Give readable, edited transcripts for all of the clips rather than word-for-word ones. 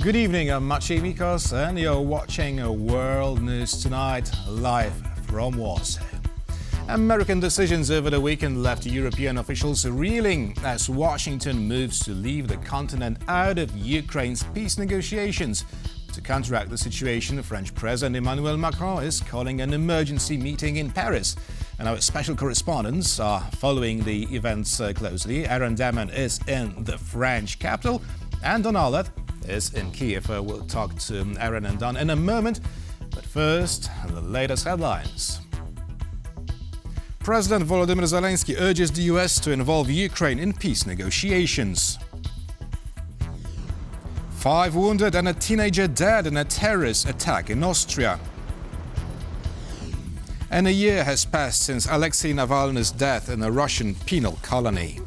Good evening, I'm Maciej Mikos and you're watching World News Tonight, live from Warsaw. American decisions over the weekend left European officials reeling as Washington moves to leave the continent out of Ukraine's peace negotiations. To counteract the situation, French President Emmanuel Macron is calling an emergency meeting in Paris. And our special correspondents are following the events closely. Aaron Damon is in the French capital and Don Arlett is in Kiev. We'll talk to Aaron and Don in a moment. But first, the latest headlines. President Volodymyr Zelenskyy urges the US to involve Ukraine in peace negotiations. 5 wounded and a teenager dead in a terrorist attack in Austria. And a year has passed since Alexei Navalny's death in a Russian penal colony.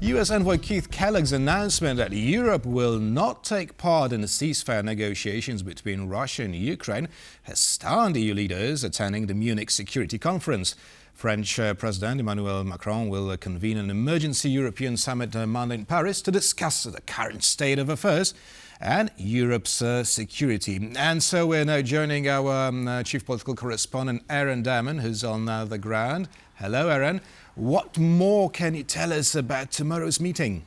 US envoy Keith Kellogg's announcement that Europe will not take part in the ceasefire negotiations between Russia and Ukraine has stunned EU leaders attending the Munich Security Conference. French President Emmanuel Macron will convene an emergency European summit Monday in Paris to discuss the current state of affairs and Europe's security. And so we're now joining our chief political correspondent, Aaron Damon, who's on the ground. Hello, Aaron. What more can you tell us about tomorrow's meeting?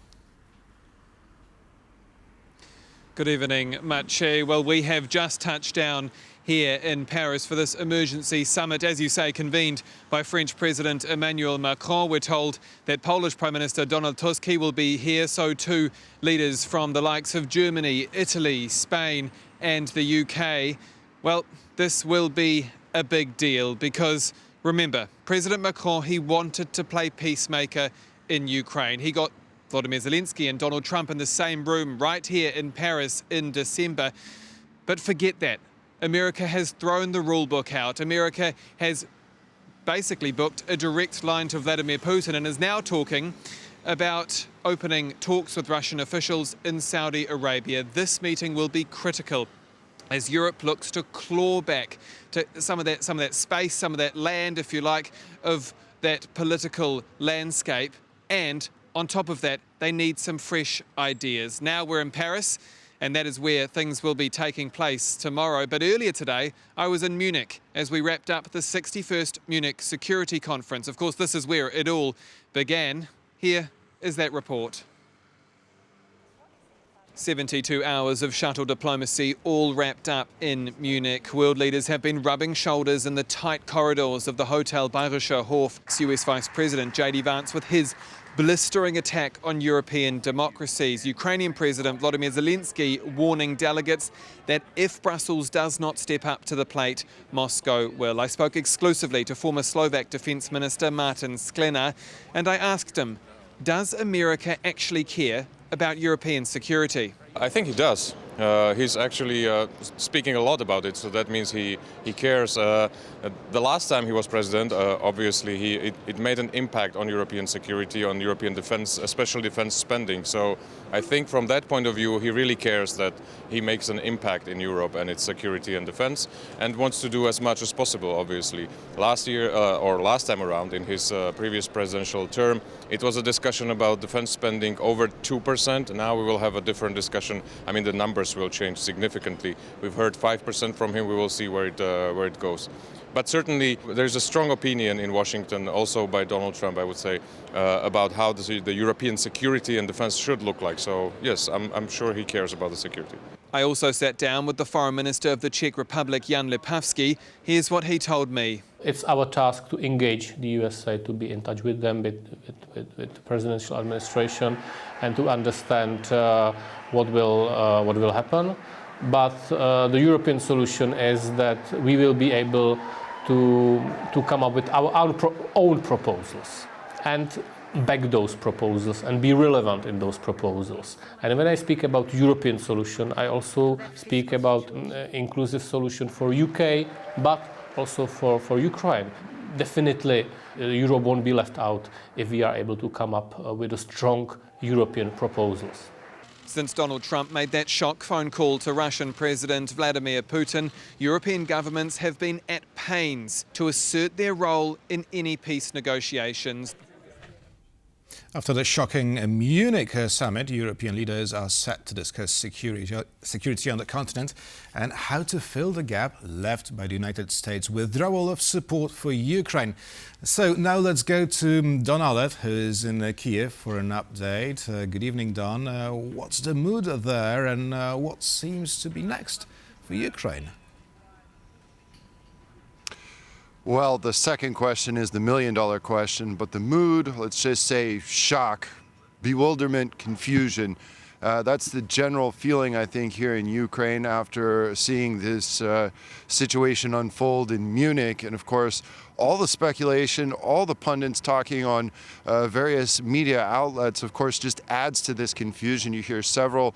Good evening, Maciej. Well, we have just touched down here in Paris for this emergency summit, as you say, convened by French President Emmanuel Macron. We're told that Polish Prime Minister Donald Tusk will be here, so too leaders from the likes of Germany, Italy, Spain and the UK. Well, this will be a big deal because, remember, President Macron, he wanted to play peacemaker in Ukraine. He got Volodymyr Zelenskyy and Donald Trump in the same room right here in Paris in December. But forget that. America has thrown the rule book out. America has basically booked a direct line to Vladimir Putin and is now talking about opening talks with Russian officials in Saudi Arabia. This meeting will be critical as Europe looks to claw back to some of that space, some of that land, if you like, of that political landscape. And on top of that, they need some fresh ideas. Now we're in Paris, and that is where things will be taking place tomorrow. But earlier today, I was in Munich as we wrapped up the 61st Munich Security Conference. Of course, this is where it all began. Here is that report. 72 hours of shuttle diplomacy all wrapped up in Munich. World leaders have been rubbing shoulders in the tight corridors of the Hotel Bayerischer Hof. US Vice President J.D. Vance with his blistering attack on European democracies. Ukrainian President Volodymyr Zelenskyy warning delegates that if Brussels does not step up to the plate, Moscow will. I spoke exclusively to former Slovak Defence Minister Martin Sklenar and I asked him, does America actually care about European security? I think he does. He's actually speaking a lot about it, so that means he cares. The last time he was president, obviously it made an impact on European security, on European defense, especially defense spending. So I think from that point of view, he really cares that he makes an impact in Europe and its security and defense, and wants to do as much as possible, obviously. Last year, or last time around, in his previous presidential term, it was a discussion about defense spending over 2%. Now we will have a different discussion. I mean, the numbers will change significantly. We've heard 5% from him. We will see where it goes. But certainly there's a strong opinion in Washington, also by Donald Trump, I would say, about how the European security and defense should look like. So yes, I'm sure he cares about the security. I also sat down with the Foreign Minister of the Czech Republic, Jan Lipavsky. Here's what he told me. It's our task to engage the USA, to be in touch with them, with the presidential administration, and to understand what will happen. But the European solution is that we will be able to come up with our own proposals and back those proposals and be relevant in those proposals. And when I speak about European solution, I also speak about inclusive solution for UK, but also for Ukraine. Definitely, Europe won't be left out if we are able to come up with a strong European proposals. Since Donald Trump made that shock phone call to Russian President Vladimir Putin, European governments have been at pains to assert their role in any peace negotiations. After the shocking Munich Summit, European leaders are set to discuss security on the continent and how to fill the gap left by the United States' withdrawal of support for Ukraine. So now let's go to Don Alet, who is in Kiev, for an update. Good evening, Don. What's the mood there and what seems to be next for Ukraine? Well, the second question is the million-dollar question, but the mood, let's just say shock, bewilderment, confusion. That's the general feeling, I think, here in Ukraine after seeing this situation unfold in Munich. And of course, all the speculation, all the pundits talking on various media outlets, of course, just adds to this confusion. You hear several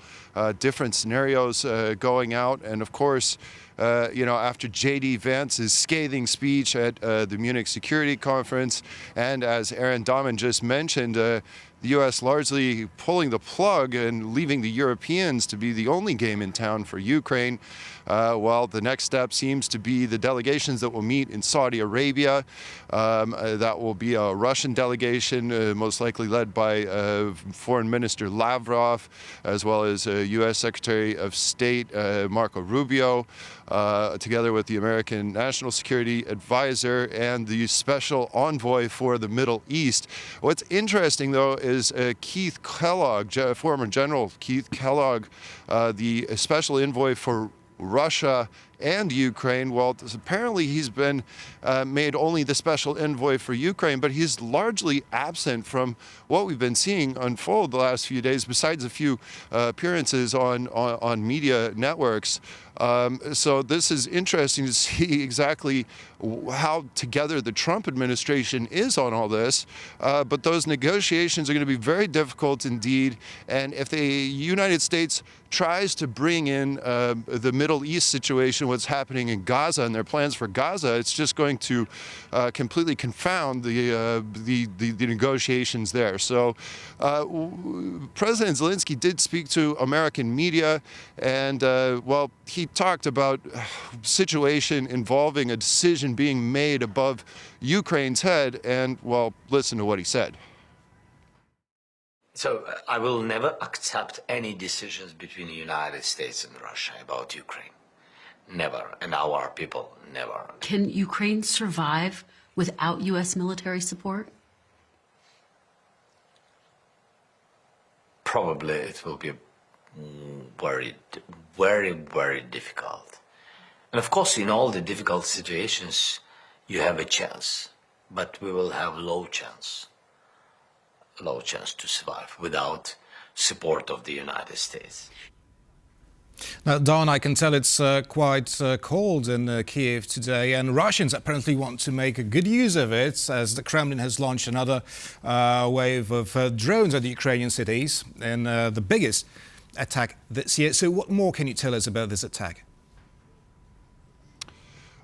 different scenarios going out. And of course, after J.D. Vance's scathing speech at the Munich Security Conference, and as Aaron Dahman just mentioned, the U.S. largely pulling the plug and leaving the Europeans to be the only game in town for Ukraine. Well, the next step seems to be the delegations that will meet in Saudi Arabia. That will be a Russian delegation, most likely led by Foreign Minister Lavrov, as well as U.S. Secretary of State Marco Rubio, together with the American National Security Advisor and the Special Envoy for the Middle East. What's interesting, though, is Keith Kellogg, former General Keith Kellogg, the Special Envoy for Russia and Ukraine. Well, apparently he's been made only the special envoy for Ukraine, but he's largely absent from what we've been seeing unfold the last few days, besides a few appearances on media networks. So this is interesting to see exactly how together the Trump administration is on all this. But those negotiations are going to be very difficult indeed. And if the United States tries to bring in the Middle East situation, what's happening in Gaza and their plans for Gaza, it's just going to completely confound the negotiations there. So President Zelenskyy did speak to American media, and well, he talked about situation involving a decision being made above Ukraine's head, and well, listen to what he said. So I will never accept any decisions between the United States and Russia about Ukraine. Never. And our people, never. Can Ukraine survive without U.S. military support? Probably it will be very, very, very difficult. And of course, in all the difficult situations, you have a chance, but we will have low chance to survive without support of the United States. Now, Don, I can tell it's quite cold in Kiev today, and Russians apparently want to make a good use of it, as the Kremlin has launched another wave of drones at the Ukrainian cities, and the biggest attack this year. So what more can you tell us about this attack?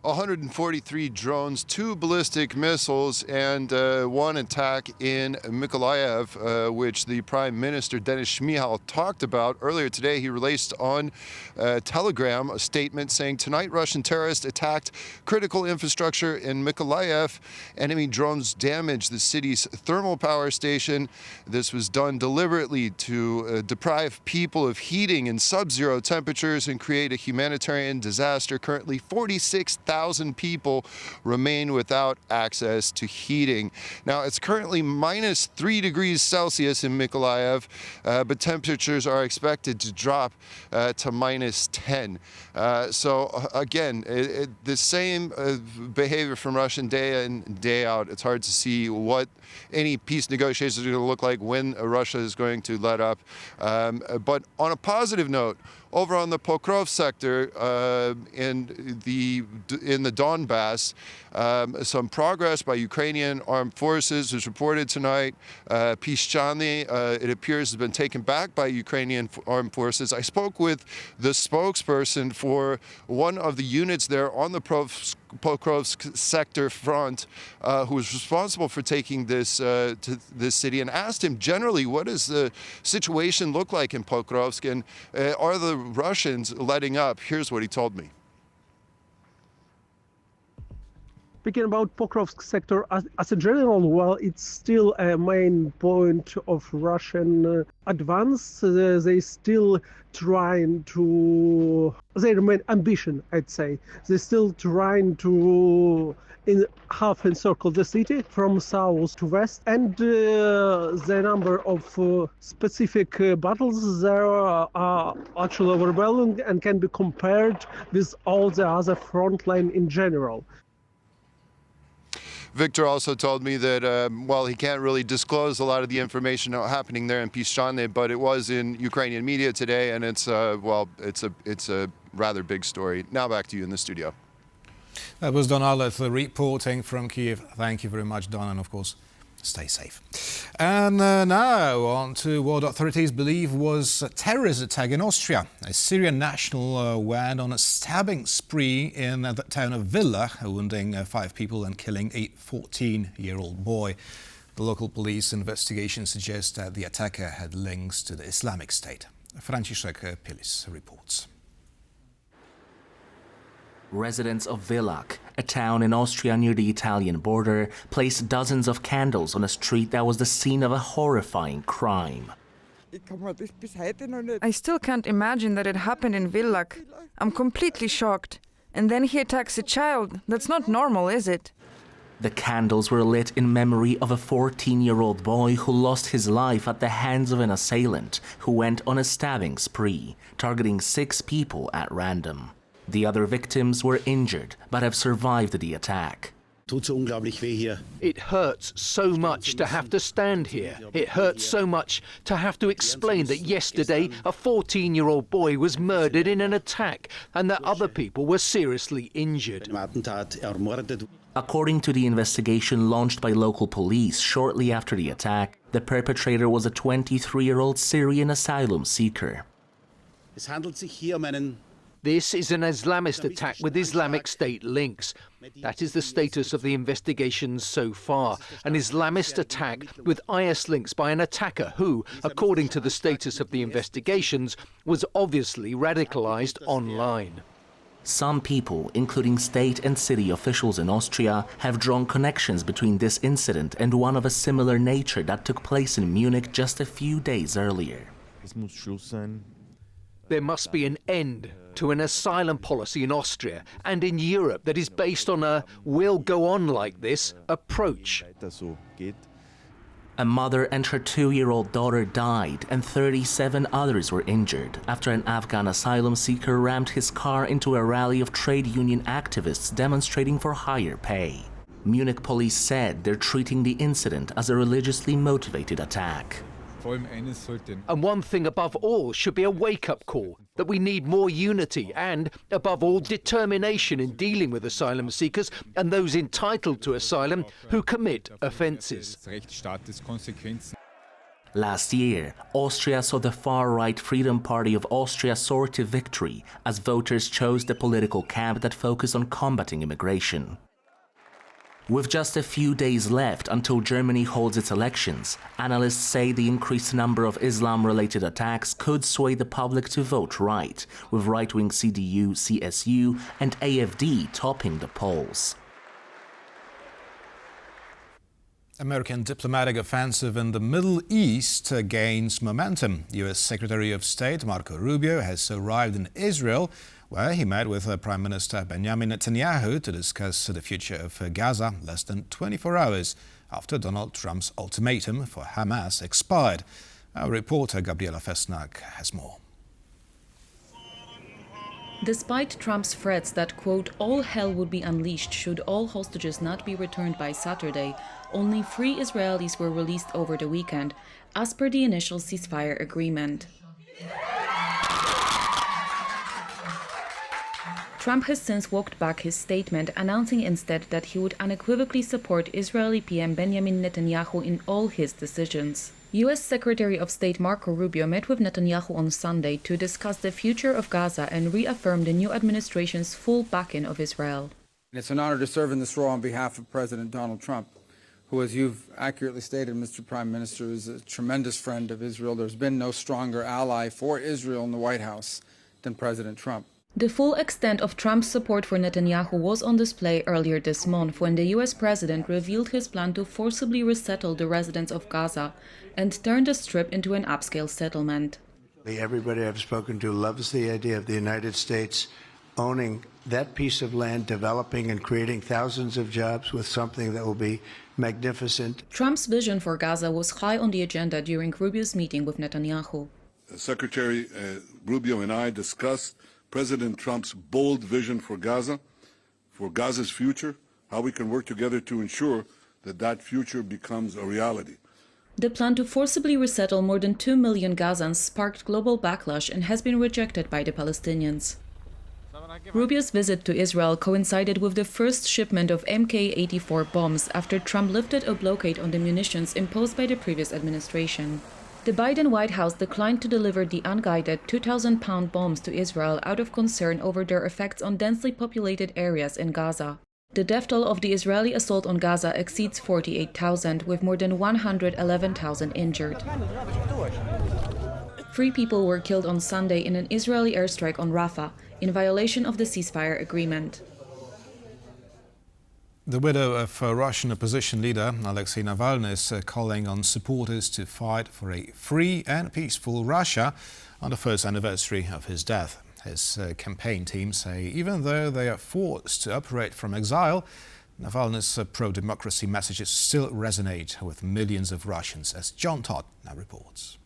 143 drones, 2 ballistic missiles, and one attack in Mykolaiv, which the Prime Minister Denis Shmyhal talked about earlier today. He released on Telegram a statement saying, "Tonight, Russian terrorists attacked critical infrastructure in Mykolaiv. Enemy drones damaged the city's thermal power station. This was done deliberately to deprive people of heating in sub-zero temperatures and create a humanitarian disaster. Currently, 46,000 people remain without access to heating." Now, it's currently minus 3 degrees Celsius in Mykolaiv, but temperatures are expected to drop to minus 10. So again, the same behavior from Russian day in, day out. It's hard to see what any peace negotiations are going to look like, when Russia is going to let up. But on a positive note, over on the Pokrov sector in the Donbass, some progress by Ukrainian armed forces was reported tonight. Pishchany, it appears, has been taken back by Ukrainian armed forces. I spoke with the spokesperson for one of the units there on the Pokrovsk sector front, who was responsible for taking this to this city, and asked him generally, what does the situation look like in Pokrovsk, and are the Russians letting up? Here's what he told me. Speaking about Pokrovsk sector as a general, well, it's still a main point of Russian advance. They still trying to, their main ambition, I'd say. They're still trying to half encircle the city from south to west, and the number of specific battles there are actually overwhelming and can be compared with all the other frontline in general. Victor also told me that, well, he can't really disclose a lot of the information happening there in Piszczany, but it was in Ukrainian media today, and it's, well, it's a rather big story. Now back to you in the studio. That was Don Arleth reporting from Kiev. Thank you very much, Don, and of course, stay safe. And now on to what authorities believe was a terrorist attack in Austria. A Syrian national went on a stabbing spree in the town of Villach, wounding 5 people and killing a 14-year-old boy. The local police investigation suggests that the attacker had links to the Islamic State. Franciszek Pilis reports. Residents of Villach, a town in Austria near the Italian border, placed dozens of candles on a street that was the scene of a horrifying crime. I still can't imagine that it happened in Villach. I'm completely shocked. And then he attacks a child. That's not normal, is it? The candles were lit in memory of a 14-year-old boy who lost his life at the hands of an assailant who went on a stabbing spree, targeting 6 people at random. The other victims were injured, but have survived the attack. It hurts so much to have to stand here. It hurts so much to have to explain that yesterday a 14-year-old boy was murdered in an attack and that other people were seriously injured. According to the investigation launched by local police shortly after the attack, the perpetrator was a 23-year-old Syrian asylum seeker. This is an Islamist attack with Islamic State links. That is the status of the investigations so far. An Islamist attack with IS links by an attacker who, according to the status of the investigations, was obviously radicalized online. Some people, including state and city officials in Austria, have drawn connections between this incident and one of a similar nature that took place in Munich just a few days earlier. There must be an end to an asylum policy in Austria and in Europe that is based on a "we'll go on like this" approach. A mother and her 2-year-old daughter died and 37 others were injured after an Afghan asylum seeker rammed his car into a rally of trade union activists demonstrating for higher pay. Munich police said they're treating the incident as a religiously motivated attack. And one thing above all should be a wake-up call, that we need more unity and, above all, determination in dealing with asylum seekers and those entitled to asylum who commit offences. Last year, Austria saw the far-right Freedom Party of Austria soar to victory as voters chose the political camp that focused on combating immigration. With just a few days left until Germany holds its elections, analysts say the increased number of Islam-related attacks could sway the public to vote right, with right-wing CDU, CSU and AfD topping the polls. American diplomatic offensive in the Middle East gains momentum. U.S. Secretary of State Marco Rubio has arrived in Israel, where he met with Prime Minister Benjamin Netanyahu to discuss the future of Gaza less than 24 hours after Donald Trump's ultimatum for Hamas expired. Our reporter Gabriela Fesnak has more. Despite Trump's threats that, quote, all hell would be unleashed should all hostages not be returned by Saturday, only 3 Israelis were released over the weekend, as per the initial ceasefire agreement. Trump has since walked back his statement, announcing instead that he would unequivocally support Israeli PM Benjamin Netanyahu in all his decisions. U.S. Secretary of State Marco Rubio met with Netanyahu on Sunday to discuss the future of Gaza and reaffirm the new administration's full backing of Israel. It's an honor to serve in this role on behalf of President Donald Trump, who, as you've accurately stated, Mr. Prime Minister, is a tremendous friend of Israel. There's been no stronger ally for Israel in the White House than President Trump. The full extent of Trump's support for Netanyahu was on display earlier this month when the US president revealed his plan to forcibly resettle the residents of Gaza and turn the Strip into an upscale settlement. Everybody I've spoken to loves the idea of the United States owning that piece of land, developing and creating thousands of jobs with something that will be magnificent. Trump's vision for Gaza was high on the agenda during Rubio's meeting with Netanyahu. Secretary Rubio and I discussed President Trump's bold vision for Gaza's future, how we can work together to ensure that that future becomes a reality. The plan to forcibly resettle more than 2 million Gazans sparked global backlash and has been rejected by the Palestinians. Rubio's visit to Israel coincided with the first shipment of Mk-84 bombs after Trump lifted a blockade on the munitions imposed by the previous administration. The Biden White House declined to deliver the unguided 2,000-pound bombs to Israel out of concern over their effects on densely populated areas in Gaza. The death toll of the Israeli assault on Gaza exceeds 48,000, with more than 111,000 injured. 3 people were killed on Sunday in an Israeli airstrike on Rafah, in violation of the ceasefire agreement. The widow of Russian opposition leader Alexei Navalny is calling on supporters to fight for a free and peaceful Russia on the first anniversary of his death. His campaign team say even though they are forced to operate from exile, Navalny's pro-democracy messages still resonate with millions of Russians, as John Todd now reports.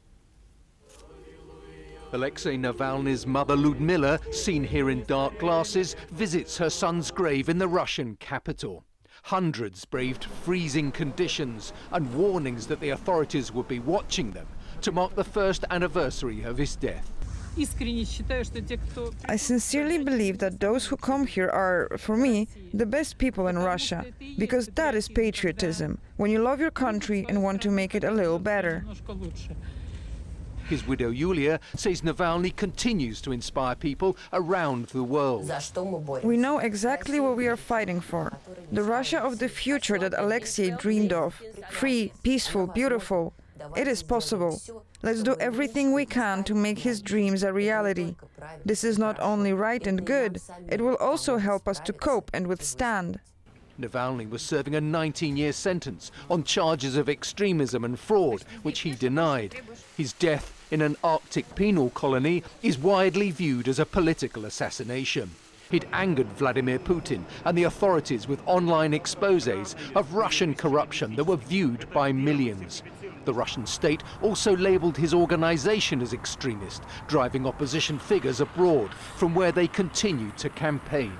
Alexei Navalny's mother Ludmila, seen here in dark glasses, visits her son's grave in the Russian capital. Hundreds braved freezing conditions and warnings that the authorities would be watching them to mark the first anniversary of his death. I sincerely believe that those who come here are, for me, the best people in Russia, because that is patriotism, when you love your country and want to make it a little better. His widow Yulia says Navalny continues to inspire people around the world. We know exactly what we are fighting for. The Russia of the future that Alexei dreamed of. Free, peaceful, beautiful. It is possible. Let's do everything we can to make his dreams a reality. This is not only right and good, it will also help us to cope and withstand. Navalny was serving a 19-year sentence on charges of extremism and fraud, which he denied. His death in an Arctic penal colony is widely viewed as a political assassination. He'd angered Vladimir Putin and the authorities with online exposés of Russian corruption that were viewed by millions. The Russian state also labelled his organisation as extremist, driving opposition figures abroad from where they continue to campaign.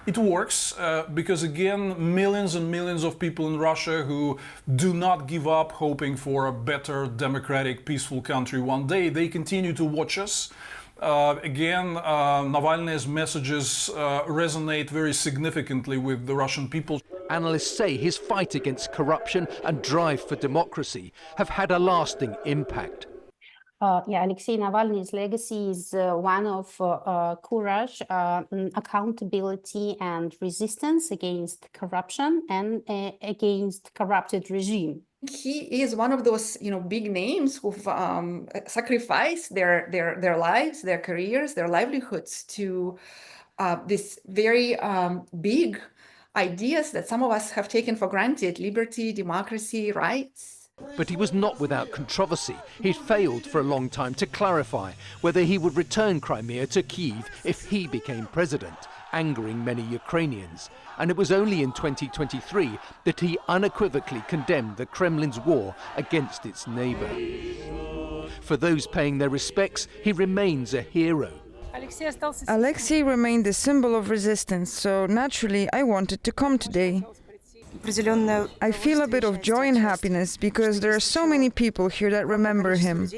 It works because, again, millions and millions of people in Russia who do not give up hoping for a better, democratic, peaceful country one day, they continue to watch us. Navalny's messages resonate very significantly with the Russian people. Analysts say his fight against corruption and drive for democracy have had a lasting impact. Alexei Navalny's legacy is one of courage, accountability and resistance against corruption and against corrupted regime. He is one of those, big names who've sacrificed their lives, their careers, their livelihoods to this very big ideas that some of us have taken for granted: liberty, democracy, rights. But he was not without controversy. He'd failed for a long time to clarify whether he would return Crimea to Kyiv if he became president, angering many Ukrainians. And it was only in 2023 that he unequivocally condemned the Kremlin's war against its neighbour. For those paying their respects, he remains a hero. Alexei remained a symbol of resistance, so naturally I wanted to come today. I feel a bit of joy and happiness because there are so many people here that remember him.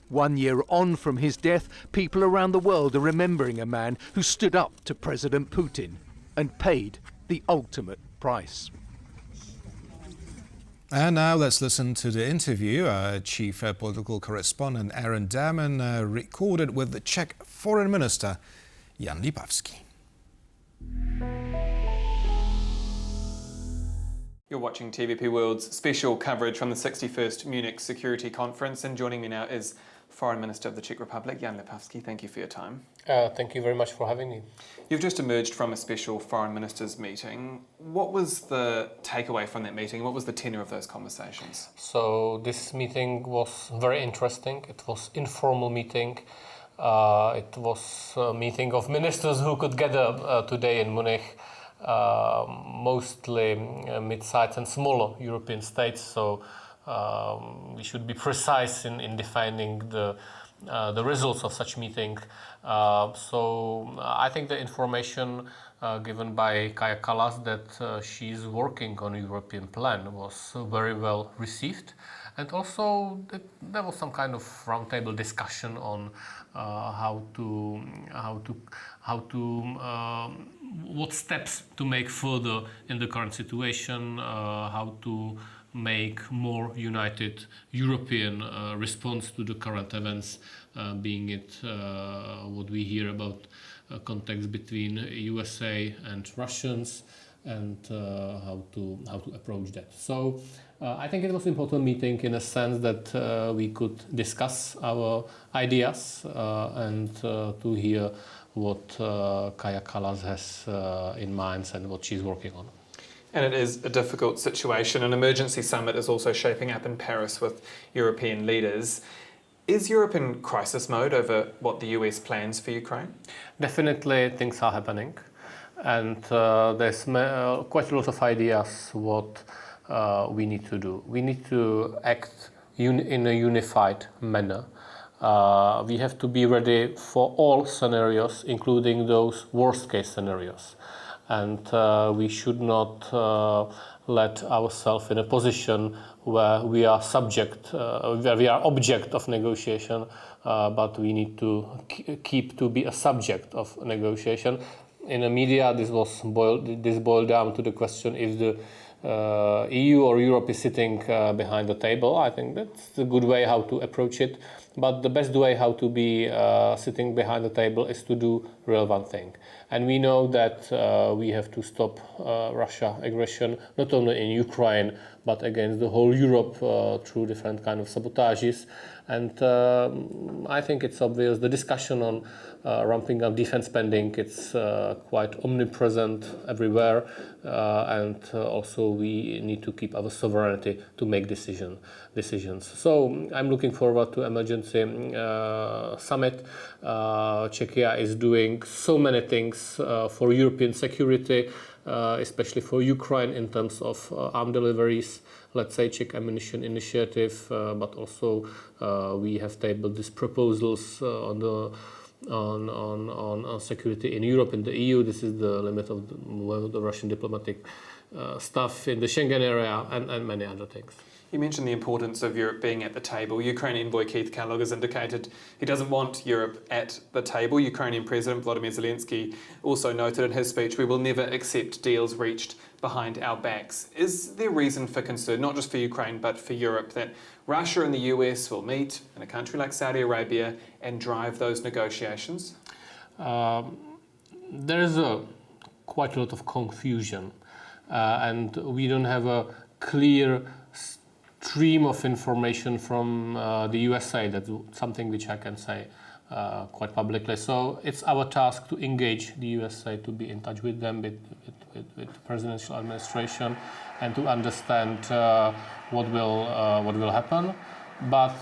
1 year on from his death, people around the world are remembering a man who stood up to President Putin and paid the ultimate price. And now let's listen to the interview Chief Political Correspondent Aaron Damon recorded with the Czech Foreign Minister Jan Lipavsky. You're watching TVP World's special coverage from the 61st Munich Security Conference, and joining me now is Foreign Minister of the Czech Republic, Jan Lipavsky. Thank you for your time. Thank you very much for having me. You've just emerged from a special foreign ministers meeting. What was the takeaway from that meeting? What was the tenor of those conversations? So this meeting was very interesting. It was informal meeting. It was a meeting of ministers who could gather today in Munich, mostly mid-sized and smaller European states. So we should be precise in defining the results of such meeting. So I think the information given by Kaja Kallas that she is working on a European plan was very well received. And also there was some kind of roundtable discussion on what steps to make further in the current situation, how to make more united European response to the current events, being it what we hear about context between USA and Russians, and how to approach that. So I think it was an important meeting in a sense that we could discuss our ideas and to hear what Kaja Kallas has in mind and what she's working on. And it is a difficult situation. An emergency summit is also shaping up in Paris with European leaders. Is Europe in crisis mode over what the US plans for Ukraine? Definitely things are happening. And there's quite a lot of ideas what we need to do. We need to act in a unified manner. We have to be ready for all scenarios, including those worst-case scenarios. And we should not let ourselves in a position where we are where we are object of negotiation, but we need to keep to be a subject of negotiation. In the media, this boiled down to the question if the EU or Europe is sitting behind the table. I think that's a good way how to approach it. But the best way how to be sitting behind the table is to do relevant thing. And we know that we have to stop Russia aggression, not only in Ukraine, but against the whole Europe through different kind of sabotages. And I think it's obvious the discussion on ramping up defense spending, it's quite omnipresent everywhere. And also we need to keep our sovereignty to make decisions. So I'm looking forward to emergency summit. Czechia is doing so many things for European security, especially for Ukraine in terms of arm deliveries, let's say Czech ammunition initiative, but also we have tabled these proposals on security in Europe and the EU. This is the limit of the Russian diplomatic stuff in the Schengen area and many other things. You mentioned the importance of Europe being at the table. Ukraine envoy Keith Kellogg has indicated he doesn't want Europe at the table. Ukrainian President Volodymyr Zelenskyy also noted in his speech, "We will never accept deals reached behind our backs." Is there reason for concern, not just for Ukraine, but for Europe, that Russia and the US will meet in a country like Saudi Arabia and drive those negotiations? There is quite a lot of confusion, and we don't have a clear stream of information from the USA. That's something which I can say quite publicly. So it's our task to engage the USA, to be in touch with them, with the presidential administration, and to understand what will happen. But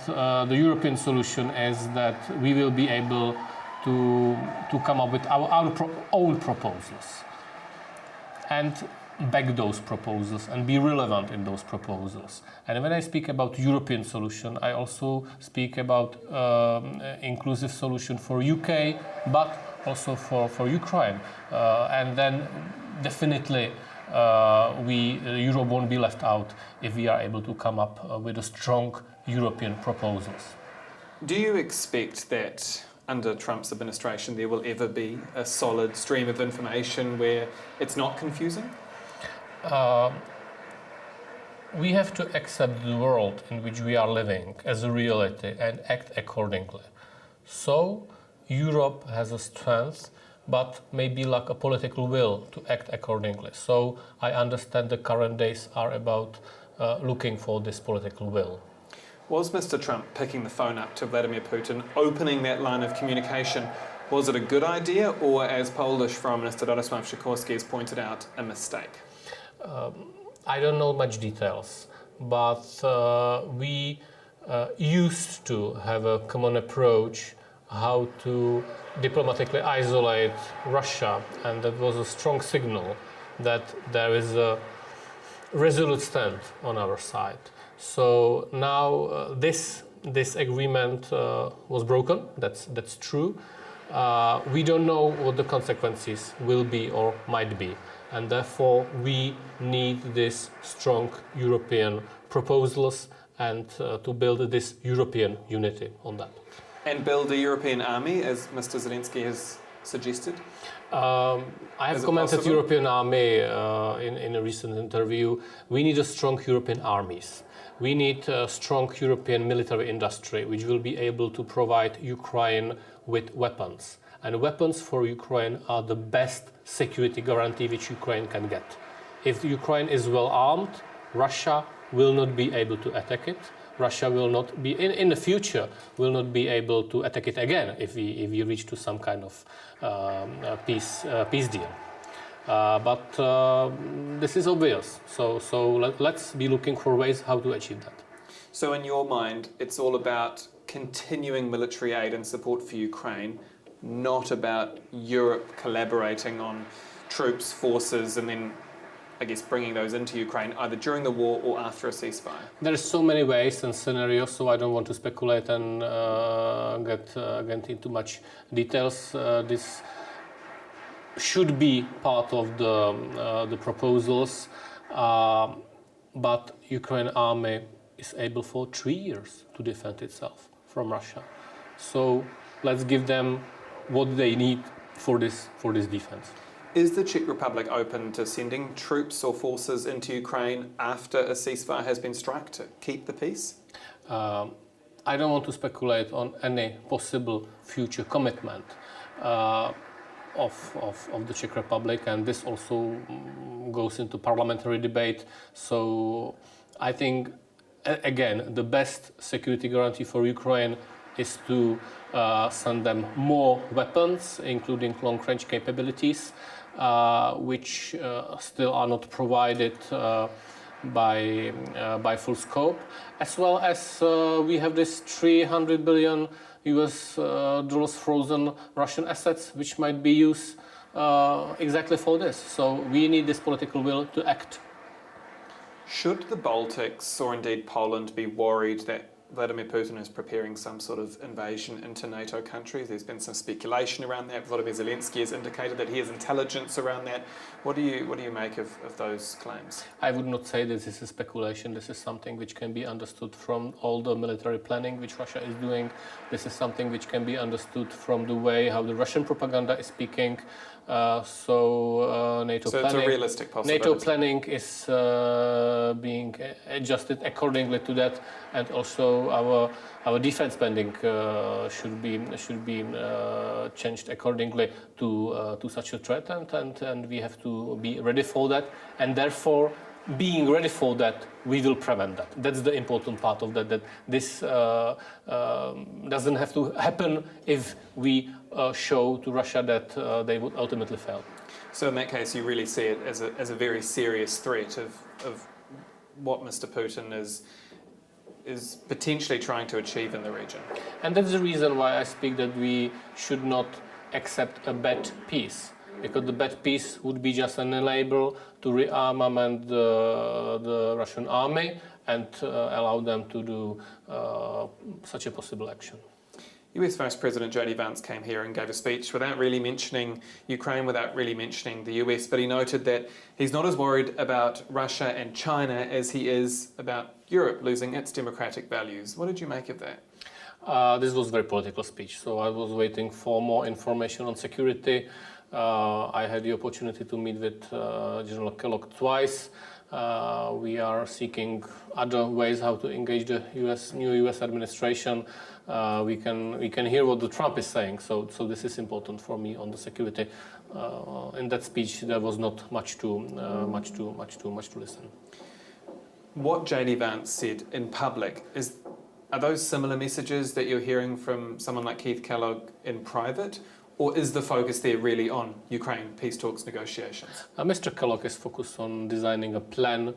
the European solution is that we will be able to come up with our own proposals and back those proposals and be relevant in those proposals. And when I speak about European solution, I also speak about inclusive solution for UK, but also for Ukraine. And then definitely Europe won't be left out if we are able to come up with a strong European proposals. Do you expect that under Trump's administration there will ever be a solid stream of information where it's not confusing? We have to accept the world in which we are living as a reality and act accordingly. So Europe has a strength, but maybe lack a political will to act accordingly. So I understand the current days are about looking for this political will. Was Mr. Trump picking the phone up to Vladimir Putin, opening that line of communication, was it a good idea, or, as Polish Foreign Minister Radosław Sikorski has pointed out, a mistake? I don't know much details, but we used to have a common approach how to diplomatically isolate Russia, and that was a strong signal that there is a resolute stand on our side. So now this agreement was broken. That's true. We don't know what the consequences will be or might be, and therefore we need this strong European proposals and to build this European unity on that. And build a European army, as Mr. Zelenskyy has suggested? I have commented possible? European army in a recent interview. We need a strong European armies. We need a strong European military industry, which will be able to provide Ukraine with weapons. And weapons for Ukraine are the best security guarantee which Ukraine can get. If Ukraine is well armed, Russia will not be able to attack it. Russia will not be, in the future, will not be able to attack it again if we reach to some kind of peace deal. But this is obvious. So let's be looking for ways how to achieve that. So in your mind, it's all about continuing military aid and support for Ukraine, not about Europe collaborating on troops, forces, and then, I guess, bringing those into Ukraine either during the war or after a ceasefire? There are so many ways and scenarios, so I don't want to speculate and get into much details. This should be part of the proposals, but Ukraine army is able for 3 years to defend itself from Russia. So let's give them what they need for this defense. Is the Czech Republic open to sending troops or forces into Ukraine after a ceasefire has been struck to keep the peace? I don't want to speculate on any possible future commitment of the Czech Republic, and this also goes into parliamentary debate. So I think, again, the best security guarantee for Ukraine is to send them more weapons, including long-range capabilities, which still are not provided by full scope, as well as we have this $300 billion US frozen Russian assets, which might be used exactly for this. So we need this political will to act. Should the Baltics, or indeed Poland, be worried that Vladimir Putin is preparing some sort of invasion into NATO countries? There's been some speculation around that. Volodymyr Zelenskyy has indicated that he has intelligence around that. What do you make of those claims? I would not say this is a speculation. This is something which can be understood from all the military planning which Russia is doing. This is something which can be understood from the way how the Russian propaganda is speaking. NATO so planning, it's a realistic possibility. NATO planning is being adjusted accordingly to that, and also our defense spending should be changed accordingly to such a threat, and we have to be ready for that, and therefore, being ready for that, we will prevent that. That's the important part of that. That this doesn't have to happen if we show to Russia that they would ultimately fail. So in that case, you really see it as a very serious threat of what Mr. Putin is potentially trying to achieve in the region. And that's the reason why I speak that we should not accept a bad peace, because the bad peace would be just an enabler to rearmament the Russian army and allow them to do such a possible action. US Vice President J.D. Vance came here and gave a speech without really mentioning Ukraine, without really mentioning the US, but he noted that he's not as worried about Russia and China as he is about Europe losing its democratic values. What did you make of that? This was a very political speech, so I was waiting for more information on security. I had the opportunity to meet with General Kellogg twice. We are seeking other ways how to engage the new US administration. We can hear what the Trump is saying, so this is important for me on the security. In that speech, there was not much to listen. What J.D. Vance said in public, Are those similar messages that you're hearing from someone like Keith Kellogg in private? Or is the focus there really on Ukraine peace talks negotiations? Mr. Kellogg is focused on designing a plan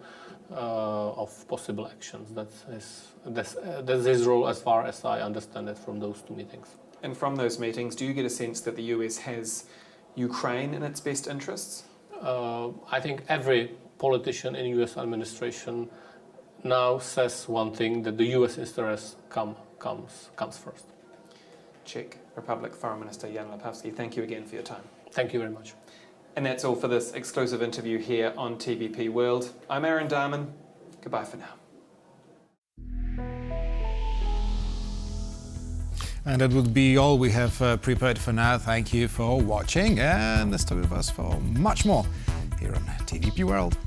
of possible actions. That's his role as far as I understand it from those two meetings. And from those meetings, do you get a sense that the US has Ukraine in its best interests? I think every politician in US administration now says one thing, that the US interest comes first. Czech Republic Foreign Minister Jan Lipavsky, thank you again for your time. Thank you very much. And that's all for this exclusive interview here on TVP World. I'm Aaron Darman. Goodbye for now. And that would be all we have prepared for now. Thank you for watching and stay with us for much more here on TVP World.